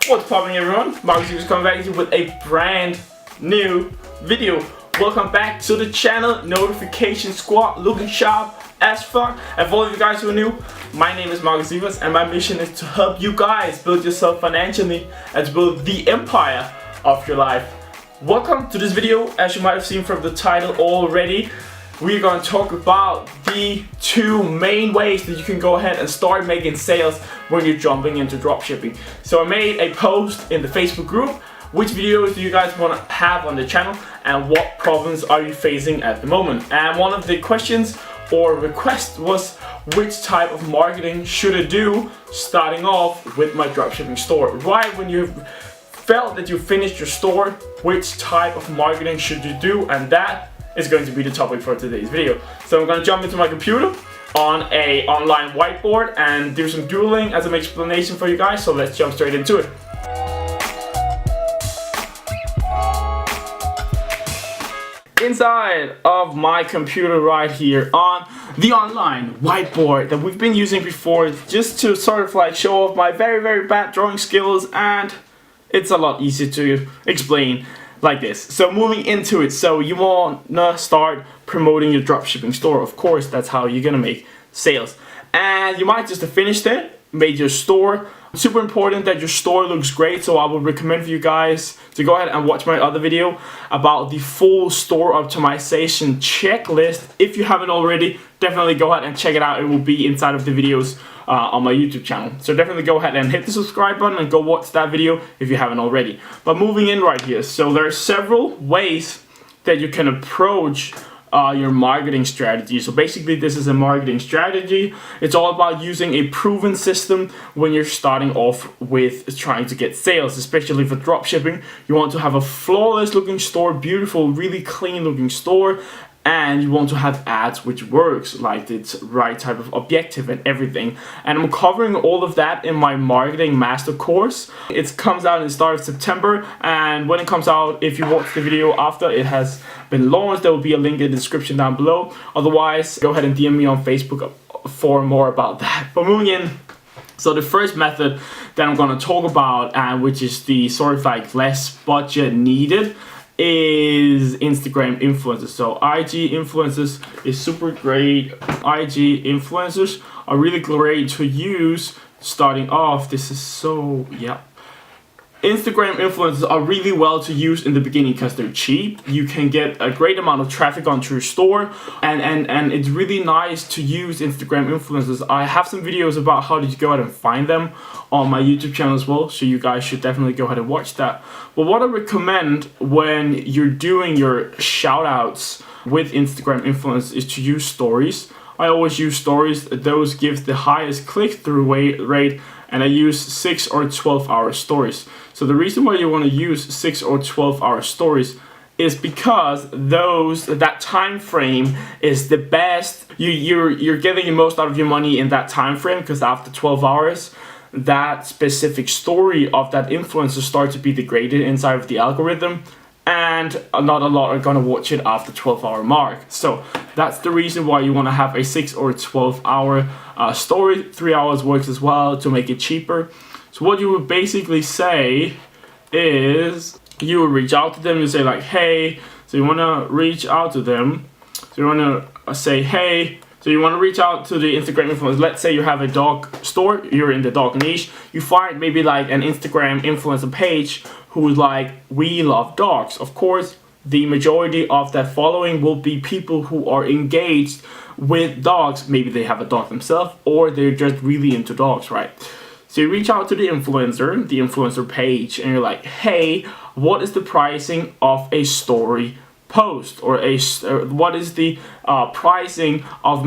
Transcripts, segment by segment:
What's popping, everyone? Markus is coming back to you with a brand new video. Welcome back to the channel, Notification Squad, looking sharp as fuck. And for all of you guys who are new, my name is Markus and my mission is to help you guys build yourself financially and to build the empire of your life. Welcome to this video. As you might have seen from the title already, we're going to talk about the two main ways that you can go ahead and start making sales when you're jumping into dropshipping. So I made a post in the Facebook group. Which videos do you guys want to have on the channel and what problems are you facing at the moment? And one of the questions or requests was, which type of marketing should I do starting off with my dropshipping store? Right when you've felt that you finished your store, which type of marketing should you do? And that is going to be the topic for today's video. So I'm going to jump into my computer on a online whiteboard and do some doodling as an explanation for you guys. So let's jump straight into it. Inside of my computer right here on the online whiteboard that we've been using before, just to sort of like show off my very bad drawing skills, and it's a lot easier to explain like this. So moving into it, so you wanna start promoting your dropshipping store. Of course, that's how you're gonna make sales. And you might just have finished it, made your store. Super important that your store looks great, so I would recommend for you guys to go ahead and watch my other video about the full store optimization checklist. If you haven't already, definitely go ahead and check it out. It will be inside of the videos on my YouTube channel. So definitely go ahead and hit the subscribe button and go watch that video if you haven't already. But moving in right here, so there are several ways that you can approach your marketing strategy. So basically this is a marketing strategy. It's all about using a proven system when you're starting off with trying to get sales, especially for dropshipping. You want to have a flawless looking store, beautiful, really clean looking store, and you want to have ads which works, like it's right type of objective and everything. And I'm covering all of that in my marketing master course. It comes out in the start of September, and when it comes out, if you watch the video after it has been launched, there will be a link in the description down below. Otherwise, go ahead and DM me on Facebook for more about that. But moving in, so the first method that I'm going to talk about, and which is the sort of like less budget needed, is Instagram influencers. So IG influencers is super great. IG influencers are really great to use starting off. This is so, yeah. Instagram influencers are really well to use in the beginning because they're cheap. You can get a great amount of traffic onto your store, and it's really nice to use Instagram influencers. I have some videos about how to go ahead and find them on my YouTube channel as well, so you guys should definitely go ahead and watch that. But what I recommend when you're doing your shout outs with Instagram influencers is to use stories. I always use stories. Those give the highest click-through rate, and I use 6 or 12 hour stories. So the reason why you want to use 6 or 12 hour stories is because that time frame is the best. You're getting the most out of your money in that time frame, because after 12 hours, that specific story of that influencer starts to be degraded inside of the algorithm, and not a lot are gonna watch it after 12-hour mark. So that's the reason why you want to have a 6 or 12 hour story. 3 hours works as well to make it cheaper. So what you would basically say is you would reach out to them and say like, hey, so you want to reach out to them. So you want to say, hey, so you want to reach out to the Instagram influencers. Let's say you have a dog store, you're in the dog niche. You find maybe like an Instagram influencer page who's like, we love dogs. Of course, the majority of that following will be people who are engaged with dogs. Maybe they have a dog themselves, or they're just really into dogs, right? So you reach out to the influencer page, and you're like, hey, what is the pricing of a story post, or what is the pricing of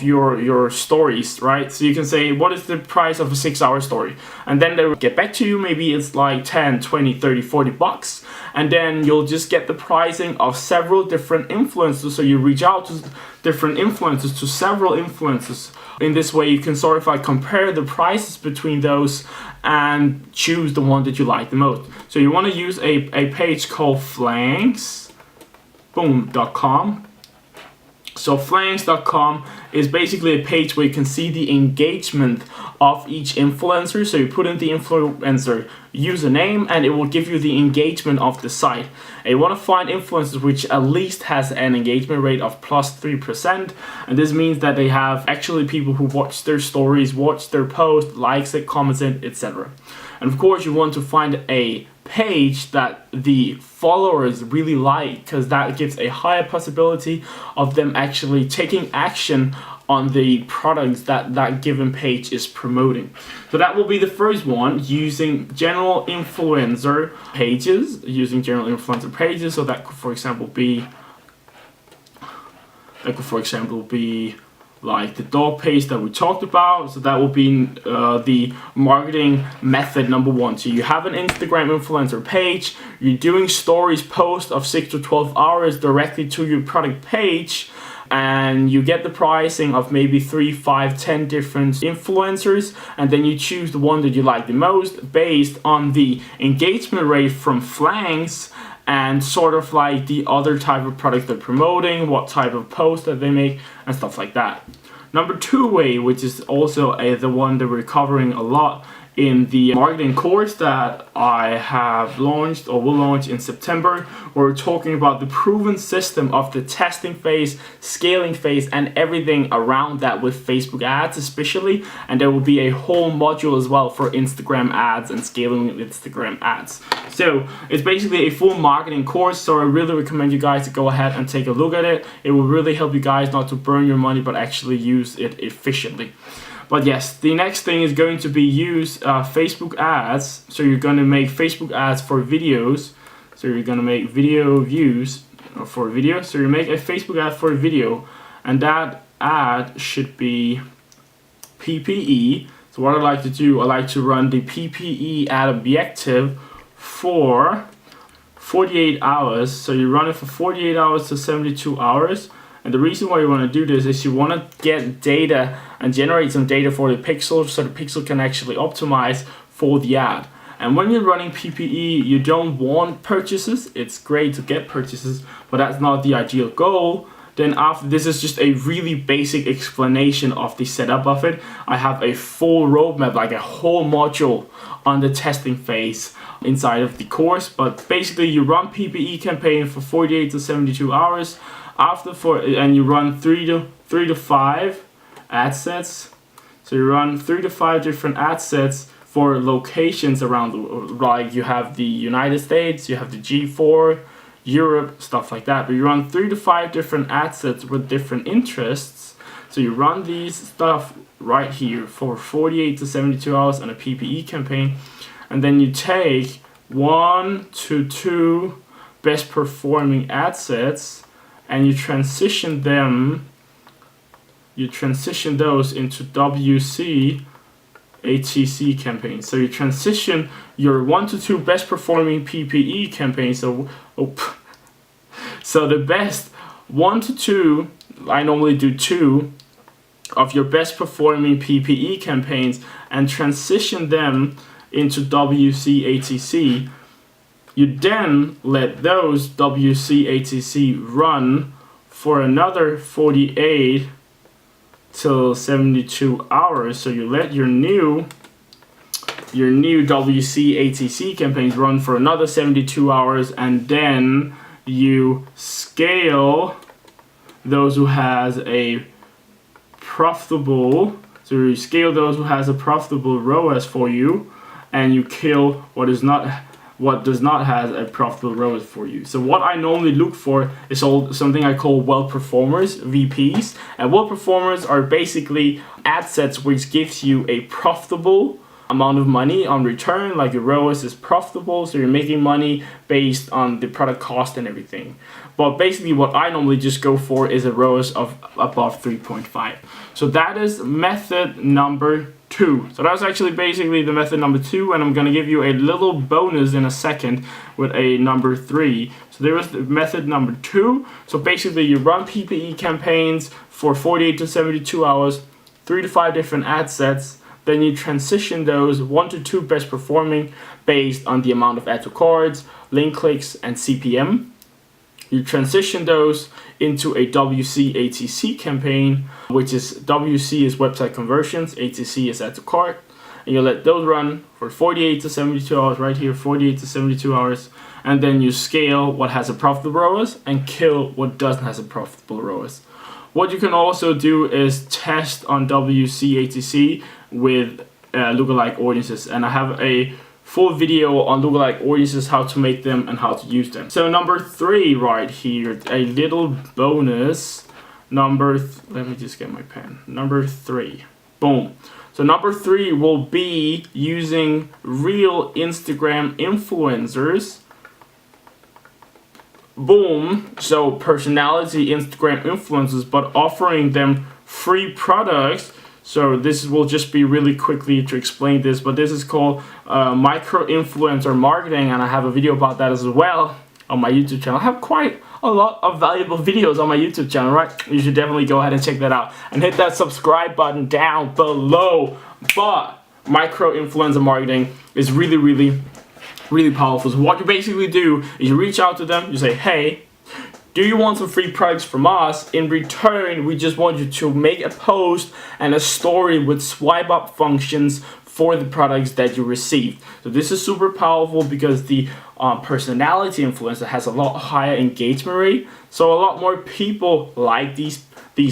your stories, right? So you can say, what is the price of a 6 hour story? And then they will get back to you. Maybe it's like 10, 20, 30, 40 bucks. And then you'll just get the pricing of several different influencers. So you reach out to different influencers, to several influencers. In this way, you can sort of like compare the prices between those and choose the one that you like the most. So you want to use a page called flanks.com. So flanks.com is basically a page where you can see the engagement of each influencer. So you put in the influencer username and it will give you the engagement of the site. And you want to find influencers which at least has an engagement rate of plus 3%. And this means that they have actually people who watch their stories, watch their post, likes it, comments it, etc. And of course you want to find a page that the followers really like, because that gives a higher possibility of them actually taking action on the products that that given page is promoting. So that will be the first one, using general influencer pages. So that could for example be like the dog page that we talked about. So that will be the marketing method number 1. So you have an Instagram influencer page, you're doing stories post of 6 to 12 hours directly to your product page, and you get the pricing of maybe 3, 5, 10 different influencers, and then you choose the one that you like the most based on the engagement rate from flanks and sort of like the other type of product they're promoting, what type of post that they make, and stuff like that. Number 2 way, which is also the one that we're covering a lot in the marketing course that I have launched or will launch in September, where we're talking about the proven system of the testing phase, scaling phase, and everything around that with Facebook ads especially. And there will be a whole module as well for Instagram ads and scaling Instagram ads. So it's basically a full marketing course, so I really recommend you guys to go ahead and take a look at it. It will really help you guys not to burn your money but actually use it efficiently. But yes, the next thing is going to be use Facebook ads. So you're going to make Facebook ads for videos. So you're going to make video views for video. So you make a Facebook ad for a video, and that ad should be PPE. So what I like to do, I like to run the PPE ad objective for 48 hours. So you run it for 48 hours to 72 hours. And the reason why you want to do this is you want to get data and generate some data for the pixel, so the pixel can actually optimize for the ad. And when you're running PPE, you don't want purchases. It's great to get purchases, but that's not the ideal goal. Then after this is just a really basic explanation of the setup of it. I have a full roadmap, like a whole module on the testing phase inside of the course. But basically you run PPE campaign for 48 to 72 hours. And you run 3 to 5 ad sets. So you run 3 to 5 different ad sets for locations around the world. Like you have the United States, you have the G4, Europe, stuff like that. But you run 3 to 5 different ad sets with different interests. So you run these stuff right here for 48 to 72 hours on a PPE campaign, and then you take 1 to 2 best performing ad sets and you transition those into WC ATC campaigns. So you transition your 1 to 2 best performing PPE campaigns. So the best 1 to 2, I normally do 2 of your best performing PPE campaigns and transition them into WC ATC. You then let those WC ATC run for another 48 till 72 hours. So you let your new WC ATC campaigns run for another 72 hours, and then you scale those who has a profitable. So you scale those who has a profitable ROAS for you, and you kill what does not have a profitable ROAS for you. So what I normally look for is something I call well performers, VPs. And well performers are basically ad sets which gives you a profitable amount of money on return, like your ROAS is profitable, so you're making money based on the product cost and everything. But basically what I normally just go for is a ROAS of above 3.5. So that is method number 2. So that's actually basically the method number 2, and I'm going to give you a little bonus in a second with a number 3. So there was the method number 2. So basically you run PPE campaigns for 48 to 72 hours, 3 to 5 different ad sets. Then you transition those 1 to 2 best performing based on the amount of add to cards, link clicks, and CPM. you transition those into a WC ATC campaign, which is WC is website conversions, ATC is add to cart, and you let those run for 48 to 72 hours right here, 48 to 72 hours, and then you scale what has a profitable ROAS and kill what doesn't have a profitable ROAS. What you can also do is test on WC ATC with lookalike audiences, and I have a full video on lookalike audiences, how to make them and how to use them. So number 3 right here, a little bonus. Let me just get my pen. Number 3, boom. So number 3 will be using real Instagram influencers. Boom. So personality Instagram influencers, but offering them free products. So this will just be really quickly to explain this, but this is called micro influencer marketing, and I have a video about that as well on my YouTube channel. I have quite a lot of valuable videos on my YouTube channel, right? You should definitely go ahead and check that out and hit that subscribe button down below. But micro influencer marketing is really, really, really powerful. So what you basically do is you reach out to them, you say, hey, do you want some free products from us? In return, we just want you to make a post and a story with swipe up functions for the products that you received. So this is super powerful because the personality influencer has a lot higher engagement rate. So a lot more people like these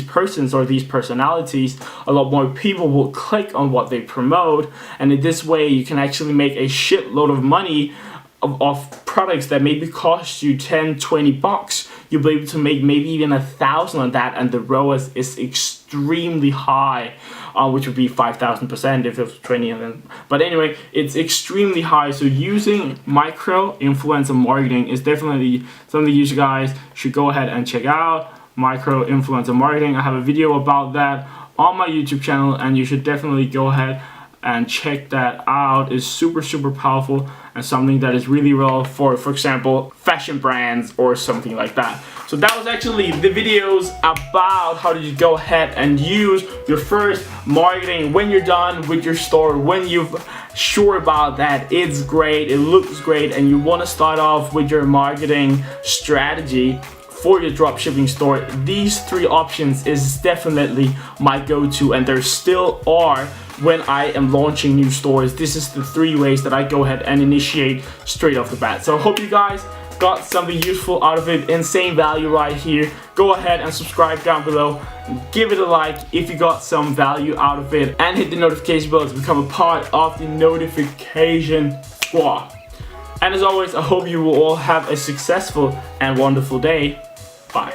persons or these personalities. A lot more people will click on what they promote, and in this way you can actually make a shitload of money of products that maybe cost you 10-20 bucks. You'll be able to make maybe even 1,000 on that, and the ROAS is extremely high, which would be 5,000% if it was 20 of them. But anyway, it's extremely high. So using micro influencer marketing is definitely something you guys should go ahead and check out. Micro influencer marketing, I have a video about that on my YouTube channel, and you should definitely go ahead and check that out. It's super, super powerful and something that is really well for example, fashion brands or something like that. So that was actually the videos about how did you go ahead and use your first marketing when you're done with your store, when you're sure about that it's great, it looks great, and you want to start off with your marketing strategy for your dropshipping store. These 3 options is definitely my go-to, and there still are when I am launching new stores. This is the 3 ways that I go ahead and initiate straight off the bat. So I hope you guys got something useful out of it, insane value right here. Go ahead and subscribe down below, give it a like if you got some value out of it, and hit the notification bell to become a part of the notification squad. And as always, I hope you will all have a successful and wonderful day. Bye.